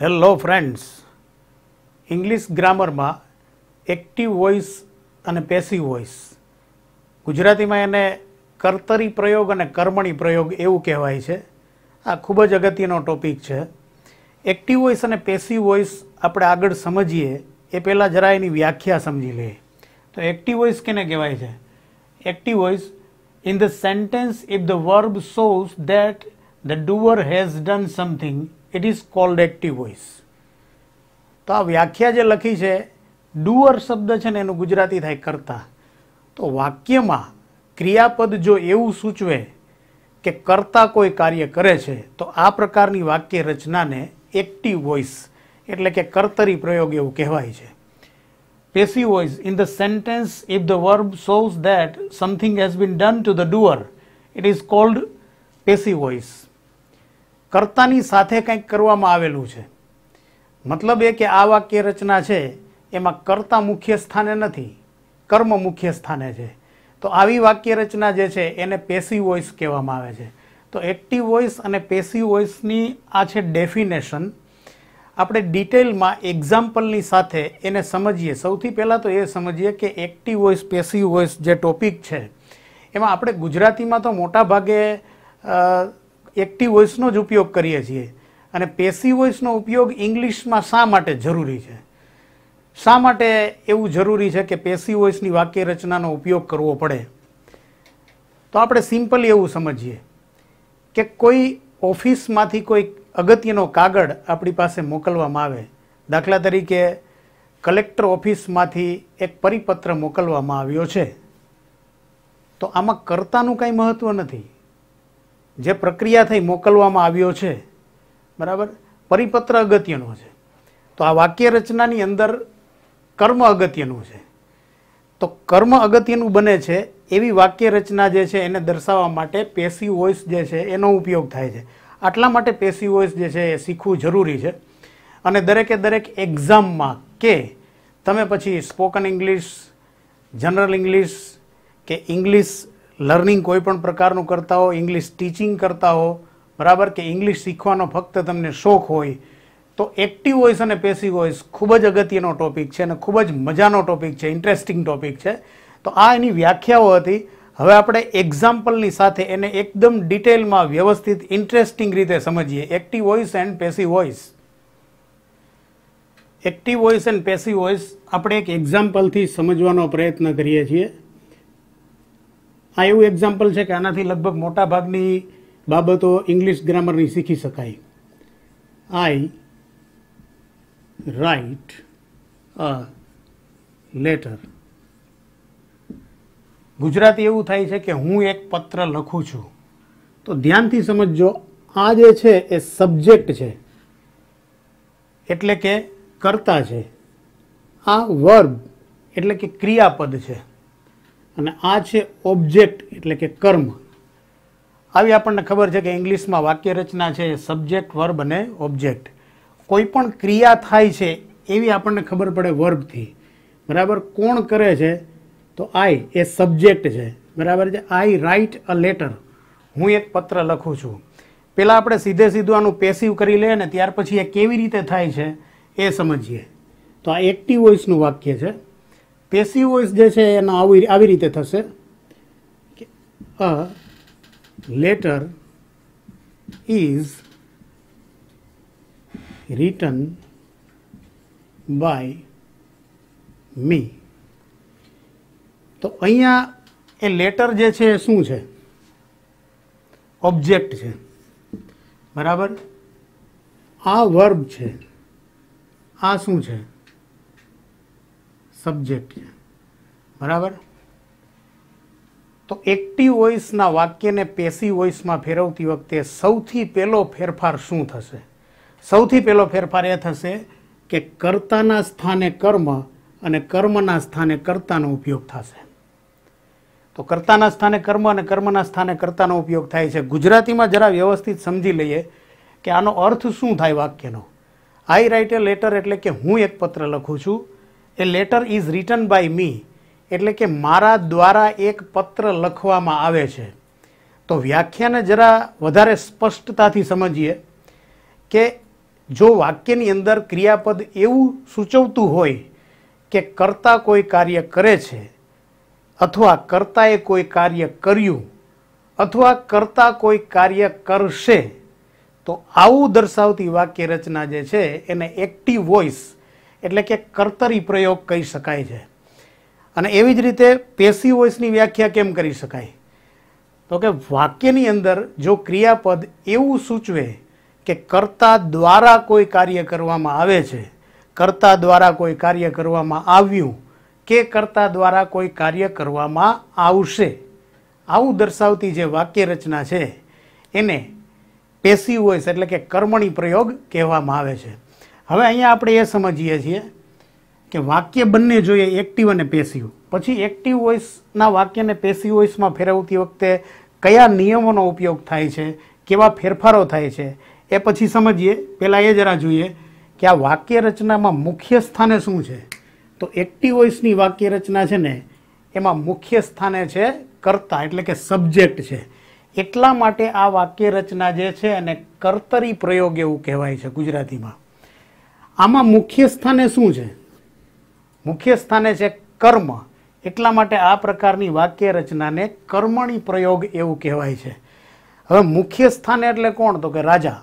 Hello friends, English ગ્રામરમાં active voice અને passive voice, ગુજરાતીમાં એને કર્તરી પ્રયોગ અને કર્મણી પ્રયોગ એવું કહેવાય છે. આ ખૂબ જ અગત્યનો ટોપિક છે. એક્ટિવ વોઇસ અને પેસિવ વોઇસ આપણે આગળ સમજીએ એ પહેલાં જરા એની વ્યાખ્યા સમજી લઈએ. તો એક્ટિવ વોઇસ કેને કહેવાય છે? Active voice in the sentence if the verb shows that the doer has done something it is cold active voice. તો આ વ્યાખ્યા જે લખી છે, ડુઅર શબ્દ છે ને એનું ગુજરાતી થાય કરતા. તો વાક્યમાં ક્રિયાપદ જો એવું સૂચવે કે કરતા કોઈ કાર્ય કરે છે તો આ પ્રકારની વાક્ય રચનાને એક્ટિવ વોઇસ એટલે કે કર્તરી પ્રયોગ એવું કહેવાય છે. Passive voice in the sentence if the verb shows that something has been done to the doer it is called passive voice. કર્તાની સાથે કંઈક કરવામાં આવેલું છે. મતલબ એ કે આ વાક્ય રચના છે એમાં કર્તા મુખ્ય સ્થાને નથી, કર્મ મુખ્ય સ્થાને છે. તો આવી વાક્ય રચના જે છે એને પેસિવ વોઇસ કહેવામાં આવે છે. તો એક્ટિવ વોઇસ અને પેસિવ વોઇસની આ છે ડેફિનેશન. આપણે ડિટેલમાં એક્ઝામ્પલની સાથે એને સમજીએ. સૌથી પહેલાં તો એ સમજીએ કે એક્ટિવ વોઇસ પેસિવ વોઇસ જે ટોપિક છે એમાં આપણે ગુજરાતીમાં તો મોટા ભાગે એક્ટિવ વોઇસનો જ ઉપયોગ કરીએ છીએ અને પેસિવ વોઇસનો ઉપયોગ ઇંગ્લિશમાં શા માટે જરૂરી છે? શા માટે એવું જરૂરી છે કે પેસિવ વોઇસની વાક્ય રચનાનો ઉપયોગ કરવો પડે? તો આપણે સિમ્પલી એવું સમજીએ કે કોઈ ઓફિસમાંથી કોઈ અગત્યનો કાગળ આપણી પાસે મોકલવામાં આવે. દાખલા તરીકે કલેક્ટર ઓફિસમાંથી એક પરિપત્ર મોકલવામાં આવ્યો છે. તો આમાં કર્તાનું કાંઈ મહત્ત્વ નથી. જે પ્રક્રિયા થઈ મોકલવામાં આવ્યો છે, બરાબર, પરિપત્ર અગત્યનો છે. તો આ વાક્ય રચનાની અંદર કર્મ અગત્યનું છે. તો કર્મ અગત્યનું બને છે એવી વાક્ય રચના જે છે એને દર્શાવવા માટે પેસિવ વોઇસ જે છે એનો ઉપયોગ થાય છે. આટલા માટે પેસિવ વોઇસ જે છે એ શીખવું જરૂરી છે. અને દરેકે દરેક એક્ઝામમાં કે તમે પછી સ્પોકન ઇંગ્લિશ, જનરલ ઇંગ્લિશ કે ઇંગ્લિશ લર્નિંગ કોઈ પણ પ્રકારનું કરતા હો, ઇંગ્લિશ ટીચિંગ કરતા હો, બરાબર, કે ઇંગ્લિશ શીખવાનો ફક્ત તમને શોખ હોય, તો એક્ટિવ વોઇસ અને પેસિવ વોઇસ ખૂબ જ અગત્યનો ટોપિક છે અને ખૂબ જ મજાનો ટોપિક છે, ઇન્ટરેસ્ટિંગ ટોપિક છે. તો આ એની વ્યાખ્યાઓ હતી. હવે આપણે એક્ઝામ્પલની સાથે એને એકદમ ડિટેલમાં વ્યવસ્થિત ઇન્ટરેસ્ટિંગ રીતે સમજીએ. Active voice and passive voice. Active voice and passive voice આપણે એક એક્ઝામ્પલથી સમજવાનો પ્રયત્ન કરીએ છીએ. આ એવું એક્ઝામ્પલ છે કે આનાથી લગભગ મોટા ભાગની બાબતો ઇંગ્લિશ ગ્રામરની શીખી શકાય. I write a letter. Gujarati એવું થાય છે કે હું એક પત્ર લખું છું. તો ધ્યાનથી સમજજો, આ જે છે એ સબ્જેક્ટ છે એટલે કે કર્તા છે. આ વર્બ એટલે કે ક્રિયાપદ છે અને આ છે ઓબ્જેક્ટ એટલે કે કર્મ. આવી આપણને ખબર છે કે ઇંગ્લિશમાં વાક્ય રચના છે સબ્જેક્ટ, વર્બ અને ઓબ્જેક્ટ. કોઈ પણ ક્રિયા થાય છે એવી આપણને ખબર પડે વર્બથી, બરાબર. કોણ કરે છે? તો આઈ એ સબ્જેક્ટ છે, બરાબર છે. આઈ રાઇટ અ લેટર, હું એક પત્ર લખું છું. પહેલાં આપણે સીધે સીધું આનું પેસિવ કરી લઈએ ને ત્યાર પછી એ કેવી રીતે થાય છે એ સમજીએ. તો આ એક્ટિવ વોઇસનું વાક્ય છે. પેસિવ વોઇસ જે છે એનો આવી રીતે થશે કે a letter is written by me. તો અહીંયા એ લેટર જે છે એ શું છે? ઓબ્જેક્ટ છે, બરાબર. આ વર્બ છે, આ શું છે? સબ્જેક્ટ છે, બરાબર. તો એક્ટિવ વોઇસના વાક્યને પેસિવ વોઇસમાં ફેરવતી વખતે સૌથી પહેલો ફેરફાર શું થશે? સૌથી પહેલો ફેરફાર એ થશે કે કર્તાના સ્થાને કર્મ અને કર્મના સ્થાને કર્તાનો ઉપયોગ થશે. તો કર્તાના સ્થાને કર્મ અને કર્મના સ્થાને કર્તાનો ઉપયોગ થાય છે. ગુજરાતીમાં જરા વ્યવસ્થિત સમજી લઈએ કે આનો અર્થ શું થાય વાક્યનો. આઈ રાઇટ એ લેટર એટલે કે હું એક પત્ર લખું છું. A letter is written by me એટલે કે મારા દ્વારા એક પત્ર લખવામાં આવે છે. તો વ્યાખ્યાને જરા વધારે સ્પષ્ટતાથી સમજીએ કે જો વાક્યની અંદર ક્રિયાપદ એવું સૂચવતું હોય કે કર્તા કોઈ કાર્ય કરે છે અથવા કર્તાએ કોઈ કાર્ય કર્યું અથવા કર્તા કોઈ કાર્ય કરશે, તો આવું દર્શાવતી વાક્ય રચના જે છે એને એક્ટિવ વોઇસ એટલે કે કર્તરી પ્રયોગ કહી શકાય છે. અને એવી જ રીતે પેસિવ વોઇસની વ્યાખ્યા કેમ કરી શકાય? તો કે વાક્યની અંદર જો ક્રિયાપદ એવું સૂચવે કે કર્તા દ્વારા કોઈ કાર્ય કરવામાં આવે છે, કર્તા દ્વારા કોઈ કાર્ય કરવામાં આવ્યું કે કર્તા દ્વારા કોઈ કાર્ય કરવામાં આવશે, આવું દર્શાવતી જે વાક્ય રચના છે એને પેસિવ વોઇસ એટલે કે કર્મણી પ્રયોગ કહેવામાં આવે છે. હવે અહીંયા આપણે એ સમજીએ છીએ કે વાક્ય બંને જોઈએ, એક્ટિવ અને પેસિવ. પછી એક્ટિવ વોઇસના વાક્યને પેસિવ વોઇસમાં ફેરવતી વખતે કયા નિયમોનો ઉપયોગ થાય છે, કેવા ફેરફારો થાય છે એ પછી સમજીએ. પહેલાં એ જરા જોઈએ કે આ વાક્ય રચનામાં મુખ્ય સ્થાને શું છે. તો એક્ટિવ વોઇસની વાક્ય રચના છે ને એમાં મુખ્ય સ્થાને છે કર્તા એટલે કે સબ્જેક્ટ છે. એટલા માટે આ વાક્ય રચના જે છે એને કર્તરી પ્રયોગ એવું કહેવાય છે ગુજરાતીમાં. આમાં મુખ્ય સ્થાને શું છે? મુખ્ય સ્થાને છે કર્મ. એટલા માટે આ પ્રકારની વાક્ય રચનાને કર્મણી પ્રયોગ એવું કહેવાય છે. હવે મુખ્ય સ્થાને એટલે કોણ? તો કે રાજા.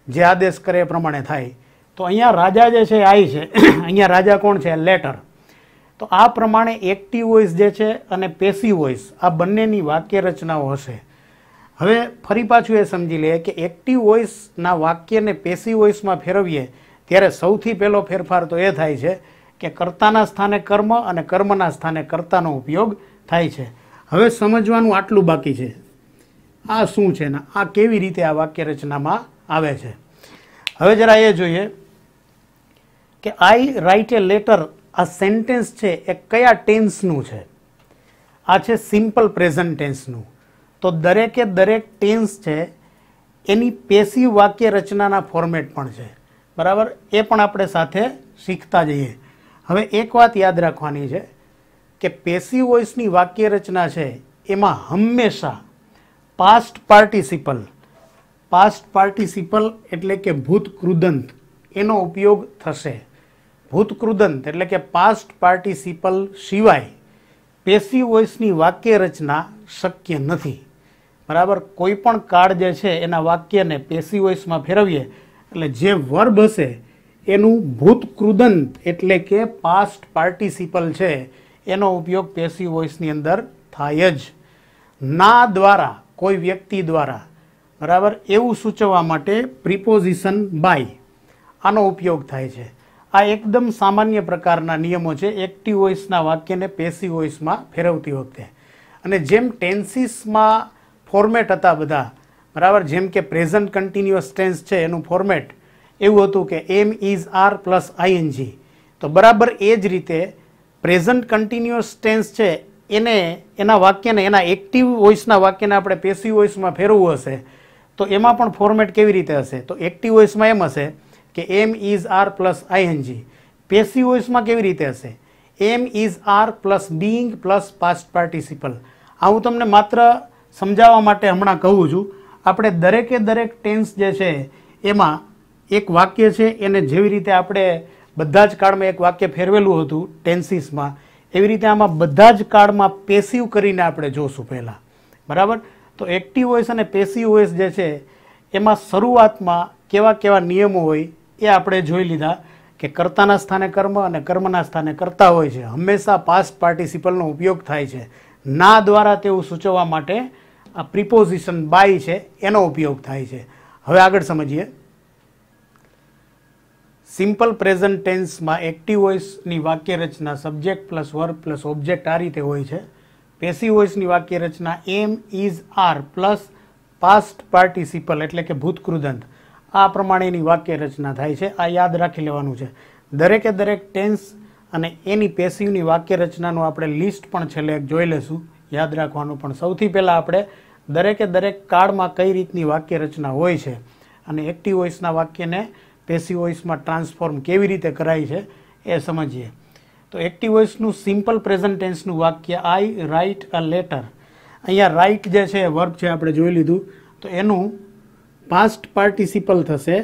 જે આદેશ કરે એ પ્રમાણે થાય. તો અહીંયા રાજા જે છે આઈ છે, અહીંયા રાજા કોણ છે? લેટર. તો આ પ્રમાણે એક્ટિવ વોઇસ જે છે અને પેસિવ વોઇસ આ બંનેની વાક્ય રચનાઓ હશે. હવે ફરી પાછું એ સમજી લઈએ કે એક્ટિવ વોઇસના વાક્યને પેસિવ વોઇસમાં ફેરવીએ ત્યારે સૌથી પહેલો ફેરફાર તો એ થાય છે કે કર્તાના સ્થાને કર્મ અને કર્મના સ્થાને કર્તાનો ઉપયોગ થાય છે. હવે સમજવાનું આટલું બાકી છે, આ શું છે ને આ કેવી રીતે આ વાક્ય રચનામાં આવે છે. હવે જરા એ જોઈએ કે આઈ રાઇટ એ લેટર, આ સેન્ટેન્સ છે એ કયા ટેન્સનું છે? આ છે સિમ્પલ પ્રેઝન્ટ ટેન્સનું. તો દરેકે દરેક ટેન્સ છે એની પેસિવ વાક્ય રચનાના ફોર્મેટ પણ છે, બરાબર? એ પણ આપણે સાથે શીખતા જઈએ. હવે એક વાત યાદ રાખવાની છે કે પેસિવ વોઇસની વાક્ય રચના છે એમાં હંમેશા પાસ્ટ પાર્ટિસિપલ એટલે કે ભૂતકૃદંત એનો ઉપયોગ થશે. ભૂતકૃદંત એટલે કે પાસ્ટ પાર્ટિસિપલ સિવાય પેસિવ વોઇસની વાક્ય રચના શક્ય નથી, બરાબર? કોઈ પણ કાળ જે છે એના વાક્યને પેસિવ વોઇસમાં ફેરવીએ એટલે જે વર્બ હશે એનું ભૂતકૃદંત એટલે કે પાસ્ટ પાર્ટિસિપલ છે એનો ઉપયોગ પેસિવ વોઇસની અંદર થાય જ. ના દ્વારા, કોઈ વ્યક્તિ દ્વારા, બરાબર, એવું સૂચવવા માટે પ્રિપોઝિશન બાય આનો ઉપયોગ થાય છે. આ એકદમ સામાન્ય પ્રકારના નિયમો છે એક્ટિવ વોઇસના વાક્યને પેસિવ વોઇસમાં ફેરવતી વખતે. અને જેમ ટેન્સીસમાં ફોર્મેટ હતા બધા, બરાબર, જેમ કે પ્રેઝન્ટ કન્ટિન્યુઅસ ટેન્સ છે એનું ફોર્મેટ એવું હતું કે am is are plus ING. તો બરાબર એ જ રીતે પ્રેઝન્ટ કન્ટિન્યુઅસ ટેન્સ છે એને એના વાક્યને એના એક્ટિવ વોઇસના વાક્યને આપણે પેસિવ વોઇસમાં ફેરવવું હશે તો એમાં પણ ફોર્મેટ કેવી રીતે હશે? તો એક્ટિવ વોઇસમાં એમ હશે કે am is are plus ING. Passive વોઇસમાં કેવી રીતે હશે? Am is are plus being plus past participle. આ હું તમને માત્ર સમજાવવા માટે હમણાં કહું છું. આપણે દરેકે દરેક ટેન્સ જે છે એમાં એક વાક્ય છે એને જેવી રીતે આપણે બધા જ કાળમાં એક વાક્ય ફેરવેલું હતું ટેન્સીસમાં, એવી રીતે આમાં બધા જ કાળમાં પેસિવ કરીને આપણે જોશું પહેલાં, બરાબર? તો એક્ટિવ વોઇસ અને પેસિવ વોઇસ જે છે એમાં શરૂઆતમાં કેવા કેવા નિયમો હોય એ આપણે જોઈ લીધા કે કર્તાના સ્થાને કર્મ અને કર્મના સ્થાને કર્તા હોય છે. હંમેશા પાસ્ટ પાર્ટિસિપલનો ઉપયોગ થાય છે. ના દ્વારા તેવું સૂચવવા માટે આ પ્રિપોઝિશન બાય છે એનો ઉપયોગ થાય છે. હવે આગળ સમજીએ. સિમ્પલ પ્રેઝન્ટ ટેન્સમાં એક્ટિવ વોઇસની વાક્ય રચના subject plus verb plus object આ રીતે હોય છે. પેસિવ વોઇસની વાક્ય રચના am is are plus past participle એટલે કે ભૂતકૃદંત આ પ્રમાણેની વાક્ય રચના થાય છે. આ યાદ રાખી લેવાનું છે. દરેકે દરેક ટેન્સ અને એની પેસિવની વાક્ય રચનાનું આપણે લિસ્ટ પણ છેલ્લે જોઈ લેશું, યાદ રાખવાનું. પણ સૌથી પહેલાં આપણે દરેકે દરેક કાળમાં કઈ રીતની વાક્ય રચના હોય છે અને એક્ટિવ વોઇસના વાક્યને પેસિવ વોઇસમાં ટ્રાન્સફોર્મ કેવી રીતે કરાય છે એ સમજીએ. તો એક્ટિવ વોઇસનું સિમ્પલ પ્રેઝન્ટ ટેન્સનું વાક્ય આઈ રાઇટ અ લેટર. અહીંયા રાઇટ જે છે વર્બ છે આપણે જોઈ લીધું, તો એનું પાસ્ટ પાર્ટિસિપલ થશે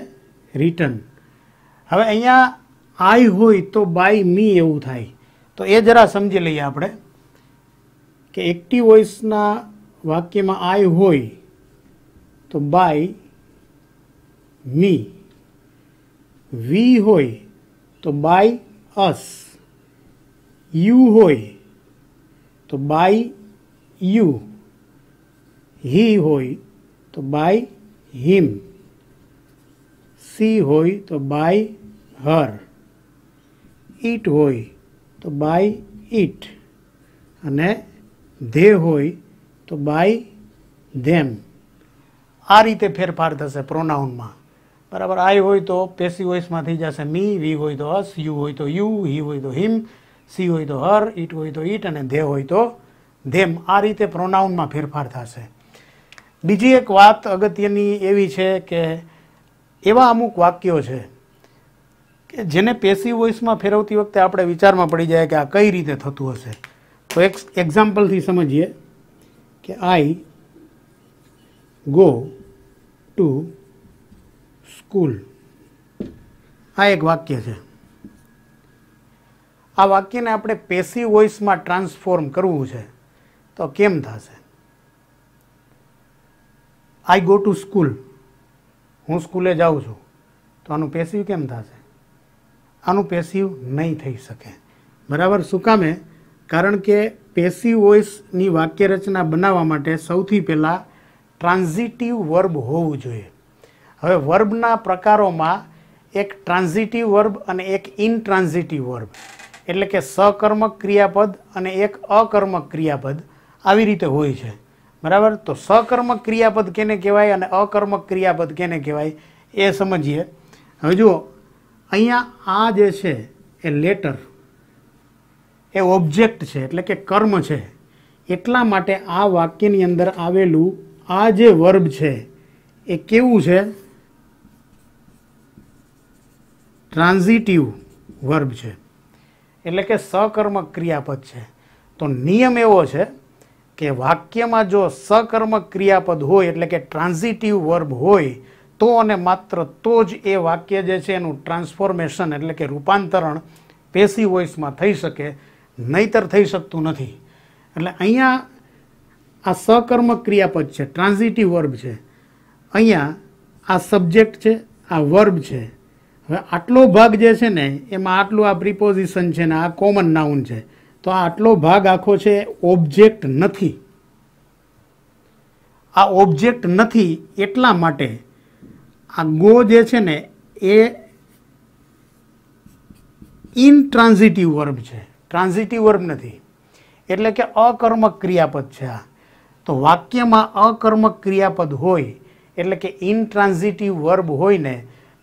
રિટન. હવે અહીંયા આઈ હોય તો બાય મી એવું થાય, તો એ જરા સમજી લઈએ આપણે કે એક્ટિવ વોઇસના વાક્યમાં આઈ હોય તો બાય મી, વી હોય તો બાય અસ, યુ હોય તો બાય યુ, હી હોય તો બાય હિમ, સી હોય તો બાય હર, ઈટ હોય તો બાય ઈટ, અને ધે હોય તો બાય ધેમ. આ રીતે ફેરફાર થશે પ્રોનાઉનમાં. બરાબર. આઈ હોય તો પેસિવ વોઇસમાં થઈ જશે મી, વી હોય તો અસ, યુ હોય તો યુ, હી હોય તો હિમ, સી હોય તો હર, ઈટ હોય તો ઈટ, અને ધે હોય તો ધેમ. આ રીતે પ્રોનાઉનમાં ફેરફાર થશે. બીજી એક વાત અગત્યની એવી છે કે એવા અમુક વાક્યો છે કે જેને પેસિવ વોઇસમાં ફેરવતી વખતે આપણે વિચારમાં પડી જાય કે આ કઈ રીતે થતું હશે. તો એક એક્ઝામ્પલથી સમજીએ કે આઈ ગો ટુ સ્કૂલ. આ એક વાક્ય છે. આ વાક્યને આપણે પેસિવ વોઇસમાં ટ્રાન્સફોર્મ કરવું છે તો કેમ થશે? આઈ ગો ટુ સ્કૂલ, હું સ્કૂલે જાઉં છું, તો આનું પેસિવ કેમ થશે? આનું પેસિવ નહીં થઈ શકે. બરાબર. શું કામે? કારણ કે પેસિવ વોઇસની વાક્ય રચના બનાવવા માટે સૌથી પહેલાં ટ્રાન્ઝિટિવ વર્બ હોવું જોઈએ. હવે વર્બના પ્રકારોમાં એક ટ્રાન્ઝિટિવ વર્બ અને એક ઇનટ્રાન્ઝિટિવ વર્બ, એટલે કે સકર્મક ક્રિયાપદ અને એક અકર્મક ક્રિયાપદ આવી રીતે હોય છે. બરાબર. તો સકર્મક ક્રિયાપદ કેને કહેવાય અને અકર્મક ક્રિયાપદ કેને કહેવાય એ સમજીએ. હવે જુઓ, અહીંયા આ જે છે એ લેટર એ ઓબ્જેક્ટ છે, એટલે કે કર્મ છે. એટલા માટે આ વાક્યની અંદર આવેલું આ જે વર્બ છે એ કેવું છે? ટ્રાન્ઝિટિવ વર્બ છે, એટલે કે સકર્મક ક્રિયાપદ છે. તો નિયમ એવો છે કે વાક્યમાં જો સકર્મક ક્રિયાપદ હોય એટલે કે ટ્રાન્ઝિટિવ વર્બ હોય તો અને માત્ર તો જ એ વાક્ય જે છે એનું ટ્રાન્સફોર્મેશન એટલે કે રૂપાંતરણ પેસિવ વોઇસમાં થઈ શકે, નહીતર થઈ શકતું નથી. એટલે અહીંયા આ સકર્મક ક્રિયાપદ છે, ટ્રાન્ઝિટિવ વર્બ છે. અહીંયા આ સબ્જેક્ટ છે, આ વર્બ છે. હવે આટલો ભાગ જે છે ને એમાં આટલું આ પ્રિપોઝિશન છે ને આ કોમન નાઉન છે, તો આ આટલો ભાગ આખો છે ઓબ્જેક્ટ નથી. આ ઓબ્જેક્ટ નથી એટલા માટે આ ગો જે છે ને એ ઇનટ્રાન્ઝિટિવ વર્બ છે, ટ્રાન્ઝિટિવ વર્બ નથી, એટલે કે અકર્મક ક્રિયાપદ છે આ. તો વાક્યમાં અકર્મક ક્રિયાપદ હોય એટલે કે ઇનટ્રાન્ઝિટિવ વર્બ હોય ને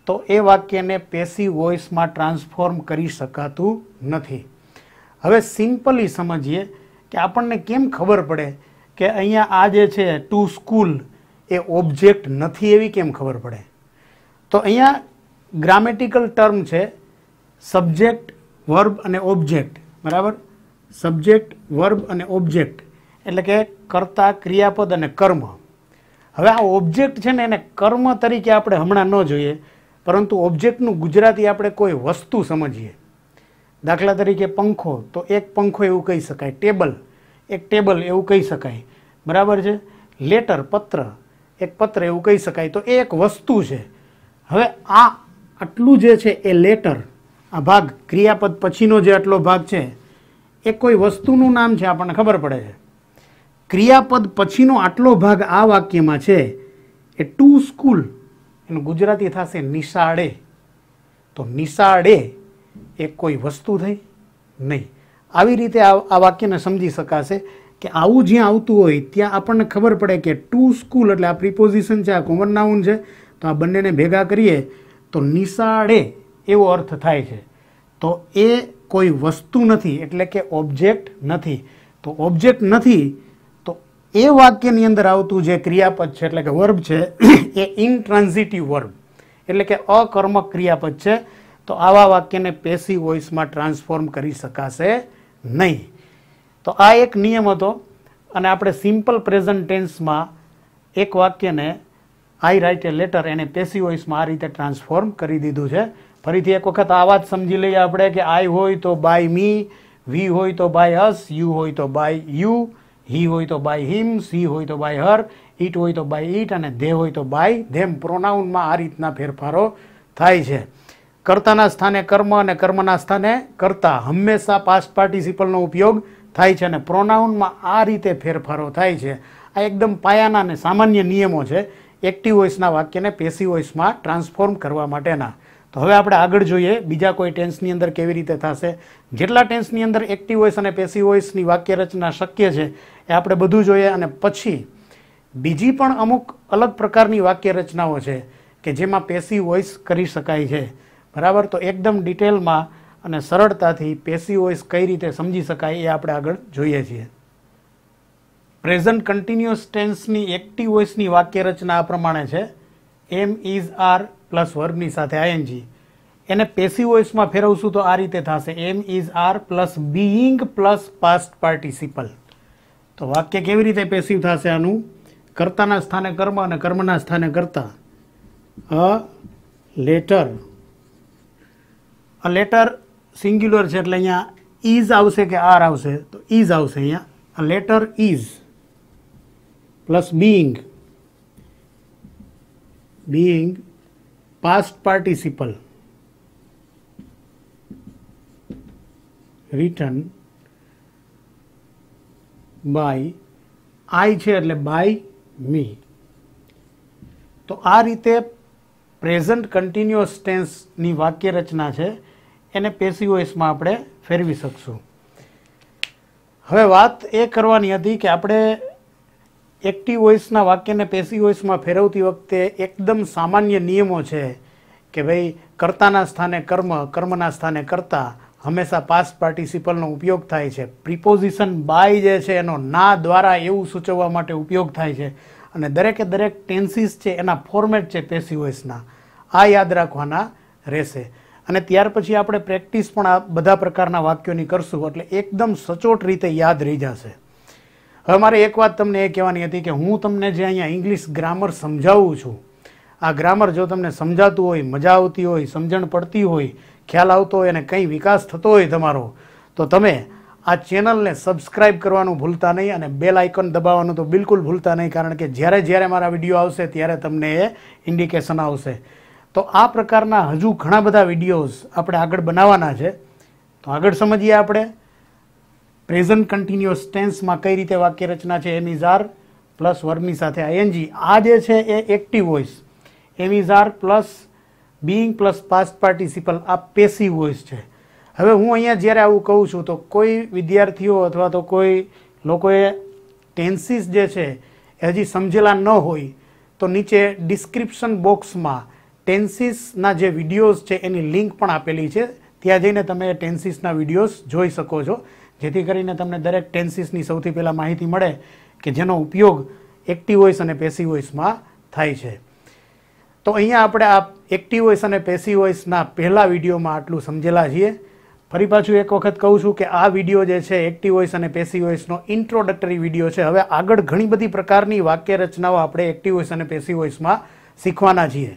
તો એ વાક્યને પેસિવ વોઇસમાં ટ્રાન્સફોર્મ કરી શકાતું નથી. હવે સિમ્પલી સમજીએ કે આપણને કેમ ખબર પડે કે અહીંયા આ જે છે ટુ સ્કૂલ એ ઓબ્જેક્ટ નથી, એવી કેમ ખબર પડે? તો અહીંયા ગ્રામેટિકલ ટર્મ છે સબ્જેક્ટ, વર્બ અને ઓબ્જેક્ટ. બરાબર. સબ્જેક્ટ, વર્બ અને ઓબ્જેક્ટ એટલે કે કર્તા, ક્રિયાપદ અને કર્મ. હવે આ ઓબ્જેક્ટ છે ને એને કર્મ તરીકે આપણે હમણાં ન જોઈએ, પરંતુ ઓબ્જેક્ટનું ગુજરાતી આપણે કોઈ વસ્તુ સમજીએ. દાખલા તરીકે પંખો, તો એક પંખો એવું કહી શકાય. ટેબલ, એક ટેબલ એવું કહી શકાય. બરાબર છે. લેટર, પત્ર, એક પત્ર એવું કહી શકાય. તો એ એક વસ્તુ છે. હવે આ આટલું જે છે એ લેટર, આ ભાગ ક્રિયાપદ પછીનો જે આટલો ભાગ છે એ કોઈ વસ્તુનું નામ છે, આપણને ખબર પડે છે. ક્રિયાપદ પછીનો આટલો ભાગ આ વાક્યમાં છે એ ટુ સ્કૂલ, એનું ગુજરાતી થશે નિશાળે. તો નિશાળે એ કોઈ વસ્તુ થઈ નહીં. આવી રીતે આ વાક્યને સમજી શકાશે કે આવું જ્યાં આવતું હોય ત્યાં આપણને ખબર પડે કે ટુ સ્કૂલ એટલે આ પ્રિપોઝિશન છે, આ કોમન નાઉન છે. તો આ બંનેને ભેગા કરીએ તો નિશાળે એવો અર્થ થાય છે. તો એ કોઈ વસ્તુ નથી એટલે કે ઓબ્જેક્ટ નથી. તો ઓબ્જેક્ટ નથી તો એ વાક્યની અંદર આવતું જે ક્રિયાપદ છે એટલે કે વર્બ છે એ ઇનટ્રાન્ઝિટિવ વર્બ, એટલે કે અકર્મક ક્રિયાપદ છે, તો આવા વાક્યને પેસિવ વોઇસમાં ટ્રાન્સફોર્મ કરી શકાશે નહીં. તો આ એક નિયમ હતો અને આપણે સિમ્પલ પ્રેઝન્ટ ટેન્સમાં એક વાક્યને આઈ રાઇટ એ લેટર એને પેસિવ વોઇસમાં આ રીતે ટ્રાન્સફોર્મ કરી દીધું છે. ફરીથી એક વખત આ વાત સમજી લઈએ આપણે કે આઈ હોય તો બાય મી, વી હોય તો બાય અસ, યુ હોય તો બાય યુ, હી હોય તો બાય હિમ, સી હોય તો બાય હર, ઈટ હોય તો બાય ઈટ અને ધે હોય તો બાય ધેમ. પ્રોનાઉનમાં આ રીતના ફેરફારો થાય છે. કર્તાના સ્થાને કર્મ અને કર્મના સ્થાને કર્તા હંમેશા પાસ્ટ પાર્ટિસિપલનો ઉપયોગ થાય છે અને પ્રોનાઉનમાં આ રીતે ફેરફારો થાય છે. આ એકદમ પાયાના અને સામાન્ય નિયમો છે એક્ટિવ વોઇસના વાક્યને પેસિવ વોઇસમાં ટ્રાન્સફોર્મ કરવા માટેના. તો હવે આપણે આગળ જોઈએ બીજા કોઈ ટેન્સની અંદર કેવી રીતે થશે. જેટલા ટેન્સની અંદર એક્ટિવ વોઇસ અને પેસિવ વોઇસની વાક્ય રચના શક્ય છે એ આપણે બધું જોઈએ અને પછી બીજી પણ અમુક અલગ પ્રકારની વાક્ય રચનાઓ છે કે જેમાં પેસિવ વોઇસ કરી શકાય છે. બરાબર, તો એકદમ ડિટેલમાં અને સરળતાથી પેસિવ વોઇસ કઈ રીતે સમજી શકાય એ આપણે આગળ જોઈએ છીએ. પ્રેઝન્ટ કન્ટિન્યુઅસ ટેન્સની એક્ટિવ વોઇસની વાક્ય રચના આ પ્રમાણે છે. એમ, ઇઝ, આર પ્લસ વર્બની સાથે આઈએનજી. એને પેસિવ વોઇસમાં ફેરવશું તો આ રીતે થશે am, is, are plus being plus past participle. તો વાક્ય કેવી રીતે પેસિવ થશે આનું? કર્તાના સ્થાને કર્મ અને કર્મના સ્થાને કર્તા. A letter. A letter singular છે એટલે અહીંયા ઇઝ આવશે કે આર આવશે? તો ઇઝ આવશે અહીંયા. A letter is plus being, being past participle written by I છે એટલે બાય મી. તો આ રીતે પ્રેઝન્ટ કન્ટિન્યુઅસ ટેન્સની વાક્ય રચના છે એને પેસિવ વોઇસમાં આપણે ફેરવી શકશું. હવે વાત એ કરવાની હતી કે આપણે એક્ટિવ વોઇસના વાક્યને પેસિવ વોઇસમાં ફેરવતી વખતે એકદમ સામાન્ય નિયમો છે કે ભાઈ કર્તાના સ્થાને કર્મ, કર્મના સ્થાને કર્તા, હંમેશા પાસ્ટ પાર્ટિસિપલનો ઉપયોગ થાય છે. પ્રિપોઝિશન બાય જે છે એનો ના દ્વારા એવું સૂચવવા માટે ઉપયોગ થાય છે અને દરેકે દરેક ટેન્સીસ છે એના ફોર્મેટ છે પેસિવ વોઇસના. આ યાદ રાખવાના રહેશે અને ત્યાર પછી આપણે પ્રેક્ટિસ પણ આ બધા પ્રકારના વાક્યોની કરશું એટલે એકદમ સચોટ રીતે યાદ રહી જશે. હવે મારે એક વાત તમને એ કહેવાની હતી કે હું તમને જે અહીંયા ઇંગ્લિશ ગ્રામર સમજાવું છું, આ ગ્રામર જો તમને સમજાતું હોય, મજા આવતી હોય, સમજણ પડતી હોય, ખ્યાલ આવતો હોય અને કંઈ વિકાસ થતો હોય તમારો, તો તમે આ ચેનલને સબસ્ક્રાઈબ કરવાનું ભૂલતા નહીં અને બેલ આઇકોન દબાવવાનું તો બિલકુલ ભૂલતા નહીં, કારણ કે જ્યારે જ્યારે મારા વિડીયો આવશે ત્યારે તમને એ ઇન્ડિકેશન આવશે. તો આ પ્રકારના હજુ ઘણા બધા વિડીયોઝ આપણે આગળ બનાવવાના છે. તો આગળ સમજીએ આપણે પ્રેઝન્ટ કન્ટિન્યુઅસ ટેન્સમાં કઈ રીતે વાક્ય રચના છે. એમ, ઇઝ, આર પ્લસ વર્બની સાથે આઈએનજી. આ જે છે એ active voice. Am, is, are plus being plus past participle આ પેસિવ વોઇસ છે. હવે હું અહીંયા જ્યારે આવું કહું છું તો કોઈ વિદ્યાર્થીઓ અથવા તો કોઈ લોકોએ ટેન્સીસ જે છે એ હજી સમજેલા ન હોય તો નીચે ડિસ્ક્રિપ્શન બોક્સમાં ટેન્સીસના જે વિડીયોઝ છે એની લિંક પણ આપેલી છે. ત્યાં જઈને તમે ટેન્સીસના વિડીયોઝ જોઈ શકો છો, જેથી કરીને તમને દરેક ટેન્સીસની સૌથી પહેલાં માહિતી મળે કે જેનો ઉપયોગ એક્ટિવ વોઇસ અને પેસિવ વોઇસમાં થાય છે. તો અહીંયા આપણે આ એક્ટિવ વોઇસ અને પેસિવ વોઇસના પહેલા વિડીયોમાં આટલું સમજેલા છીએ. ફરી પાછું એક વખત કહું છું કે આ વિડીયો જે છે એક્ટિવ વોઇસ અને પેસિવ વોઇસનો ઇન્ટ્રોડક્ટરી વિડીયો છે. હવે આગળ ઘણી બધી પ્રકારની વાક્ય રચનાઓ આપણે એક્ટિવ વોઇસ અને પેસિવ વોઇસમાં શીખવાના છીએ.